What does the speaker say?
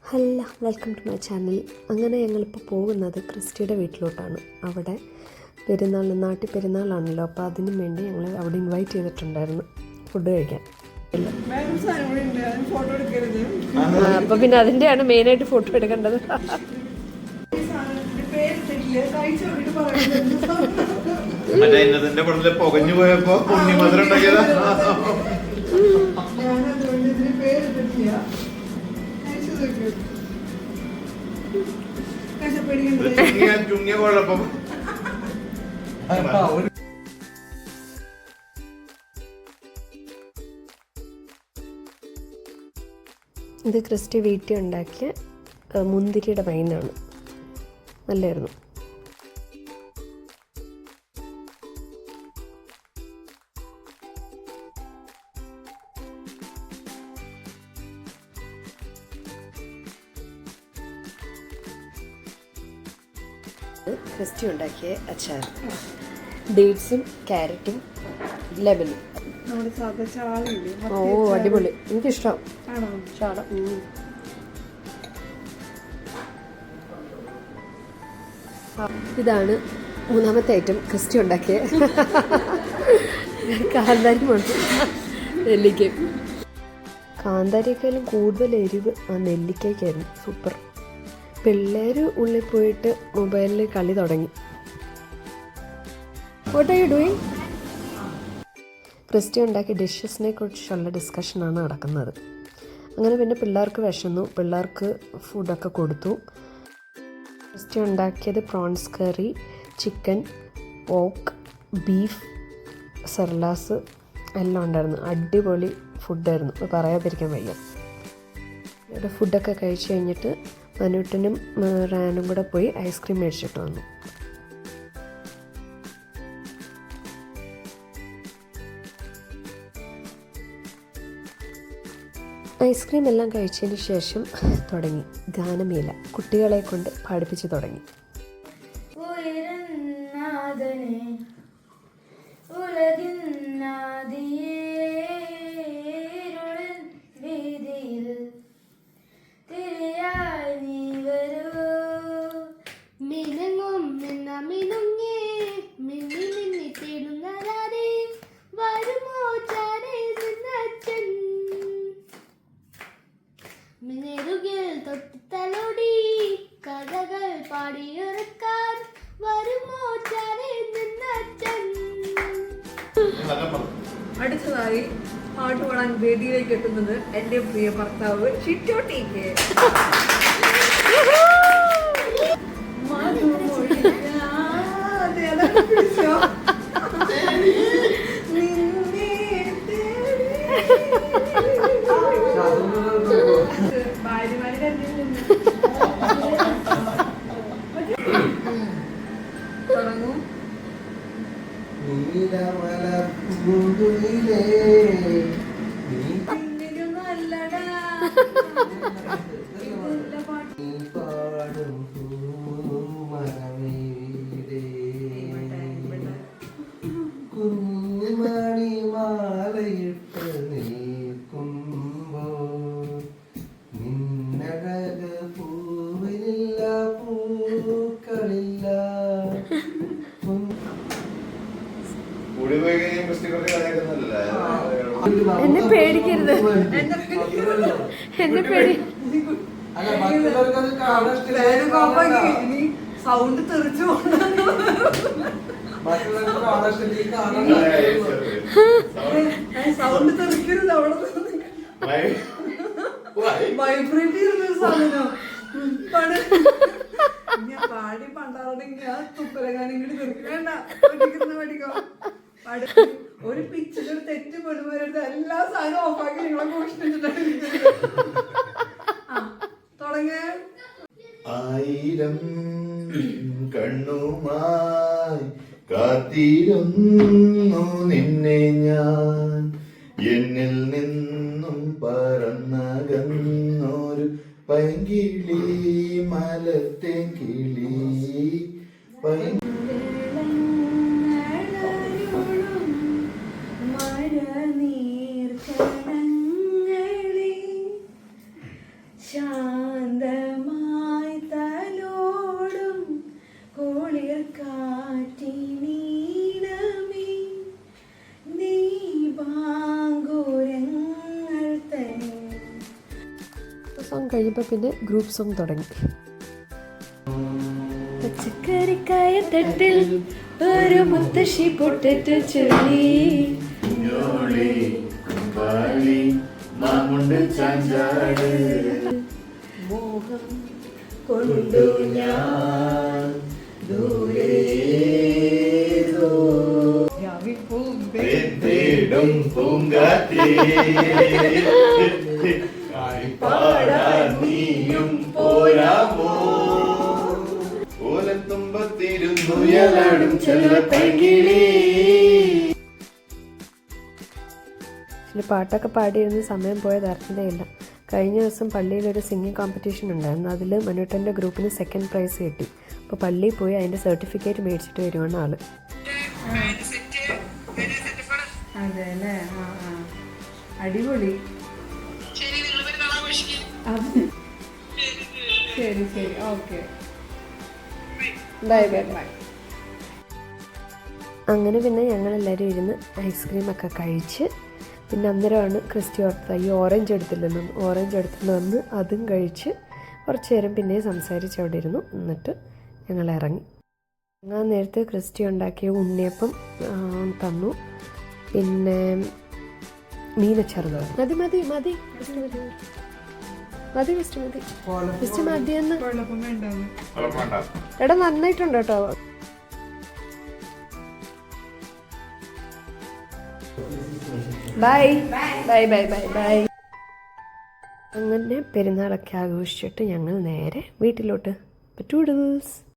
Hello, welcome to my channel. അങ്ങനെ ഞങ്ങളിപ്പോൾ പോകുന്നത് ക്രിസ്റ്റിയുടെ വീട്ടിലോട്ടാണ്. അവിടെ നാട്ടിൽ പെരുന്നാളാണല്ലോ, അപ്പോൾ അതിനു വേണ്ടി ഞങ്ങൾ അവിടെ ഇൻവൈറ്റ് ചെയ്തിട്ടുണ്ടായിരുന്നു ഫുഡ് കഴിക്കാൻ. അപ്പോൾ പിന്നെ അതിൻ്റെയാണ് മെയിനായിട്ട് ഫോട്ടോ എടുക്കേണ്ടത്. പുകഞ്ഞു പോയപ്പോ ഇത് ക്രിസ്റ്റി വീട്ടിൽ ഉണ്ടാക്കിയ മുന്തിരിയുടെ വൈനാണ്. നല്ലായിരുന്നു. ക്രിസ്റ്റി ഉണ്ടാക്കിയ അച്ചാർ, ഡേറ്റ്സും ക്യാരറ്റും ലെമനും. ഓ അടിപൊളി, എനിക്കിഷ്ടം ചാള. ഇതാണ് മൂന്നാമത്തെ ഐറ്റം ക്രിസ്റ്റി ഉണ്ടാക്കിയ കാന്താരിയുണ്ട്. നെല്ലിക്ക, കാന്താരിയേക്കാളും കൂടുതൽ എരിവ് ആ നെല്ലിക്കയ്ക്കായിരുന്നു. സൂപ്പർ. പിള്ളേർ ഉള്ളിൽ പോയിട്ട് മൊബൈലിൽ കളി തുടങ്ങി. What are you doing? Christy ഉണ്ടാക്കിയ ഡിഷസിനെ കുറിച്ചുള്ള ഡിസ്കഷനാണ് നടക്കുന്നത്. അങ്ങനെ പിന്നെ പിള്ളേർക്ക് വിശന്നു, പിള്ളേർക്ക് ഫുഡൊക്കെ കൊടുത്തു. ക്രിസ്റ്റി ഉണ്ടാക്കിയത് പ്രോൺസ് കറി, ചിക്കൻ, പോർക്ക്, ബീഫ്, സെർലാസ് എല്ലാം ഉണ്ടായിരുന്നു. അടിപൊളി ഫുഡായിരുന്നു, പറയാതിരിക്കാൻ വയ്യ. ഇവിടെ ഫുഡൊക്കെ കഴിച്ച് കഴിഞ്ഞിട്ട് മനുട്ടനും റാനും കൂടെ പോയി ഐസ്ക്രീം മേടിച്ചിട്ട് വന്നു. ഐസ്ക്രീം എല്ലാം കഴിച്ചതിന് ശേഷം തുടങ്ങി ഗാനമേള. കുട്ടികളെ കൊണ്ട് പാടിപ്പിച്ച് തുടങ്ങി. അടുത്തതായി പാട്ട് പാടാൻ വേദിയിലേക്ക് എത്തുന്നത് എന്റെ പ്രിയ ഭർത്താവ് ഷിറ്റോട്ടിക്ക്. തുടങ്ങും. കുഞ്ഞുമണി മാലയിട്ട് നിൽക്കുമ്പോ നിന്നഴക പൂവിലില്ല, പൂക്കളില്ല. എന്നെ പേടിക്കരുത്, എന്നെ പേടി. സൗണ്ട് തെറിച്ചു സൗണ്ട് തെറിക്കരുത്. അവിടെ വൈബ്രേറ്റ് ചെയ്യുന്ന സാധനം ഞാൻ പാടി പണ്ടാറണെങ്കിൽ ആ തുപ്പലകാനം ഇങ്ങോട്ട് തെറിക്കണ്ട. പഠിക്കോ ഒരു പിച്ചിലൊരു തെറ്റ് പെടുവരുത്. എല്ലാ സാധനവും ഓഫാക്കി നിങ്ങളെ മോഷ്ടിച്ചിട്ടാണ് തുടങ്ങിയ. ആയിരം കണ്ണുമായി കാത്തിരുന്നു നിന്നെ ഞാൻ, എന്നിൽ നിന്നും പറന്നകന്നൊരു പൈങ്കിളി, മലത്തെ കിളി. മഴ നീർ കണങ്ങളെ ശാന്തമായി തലോടും കുളിർ കാറ്റിനീണമേ ദീപാങ്കുരങ്ങൾ തൻ. സോങ് കഴിഞ്ഞപ്പോൾ പിന്നെ ഗ്രൂപ്പ് സോങ് തുടങ്ങി. പച്ചക്കറിക്കായ തട്ടിൽ ഒരു മുത്തശ്ശി പൊട്ടിട്ട് ചൊല്ലി ഞോളി കുമ്പാളി മാമുണ്ട് ചാഞ്ചാട് മോഹം കൊണ്ടു ഞാൻ ദൂരേതോ തേടും പൂങ്കാറ്റേ പാടാൻ നീയും പോരാമോ ഓലത്തുമ്പത്തിരുന്നുയലാടും ചെല്ലപ്പൈകിളി. പാട്ടൊക്കെ പാടിയിരുന്ന സമയം പോയത് അറിഞ്ഞതേയില്ല. കഴിഞ്ഞ ദിവസം പള്ളിയിലൊരു സിംഗിങ് കോമ്പറ്റീഷൻ ഉണ്ടായിരുന്നു. അതിൽ മനുട്ടൻ്റെ ഗ്രൂപ്പിന് സെക്കൻഡ് പ്രൈസ് കിട്ടി. അപ്പോൾ പള്ളിയിൽ പോയി അതിൻ്റെ സർട്ടിഫിക്കറ്റ് മേടിച്ചിട്ട് വരുവാണ് ആള്. അതെ അല്ലേ? ആ ആ അടിപൊളി. ശരി ശരി ഓക്കെ ബൈ ബൈ ബൈ. അങ്ങനെ പിന്നെ ഞങ്ങളെല്ലാവരും ഇരുന്ന് ഐസ്ക്രീമൊക്കെ കഴിച്ച് പിന്നെ അന്നേരമാണ് ക്രിസ്റ്റി ഓർത്തത് ഈ ഓറഞ്ച് എടുത്തില്ലെന്ന്. ഓറഞ്ച് എടുത്തിട്ട് വന്ന് അതും കഴിച്ച് കുറച്ച് നേരം പിന്നെ സംസാരിച്ച് അവിടെ ഇരുന്നു. എന്നിട്ട് ഞങ്ങൾ ഇറങ്ങി. ആ നേരത്തെ ക്രിസ്റ്റി ഉണ്ടാക്കിയ ഉണ്ണിയപ്പം തന്നു. പിന്നെ മീനച്ചാറ്. മതി മതി മതി മതി മിസ്റ്റർ മതി മിസ്റ്റർ മതിയെന്ന്. കുഴപ്പം വേണ്ടാന്ന്. എടാ നന്നായിട്ടുണ്ട് കേട്ടോ. Bye bye bye bye bye. അങ്ങനെ പെരുന്നാളൊക്കെ ആഘോഷിച്ചിട്ട് ഞങ്ങൾ നേരെ വീട്ടിലോട്ട്. ടൂഡിൽസ്.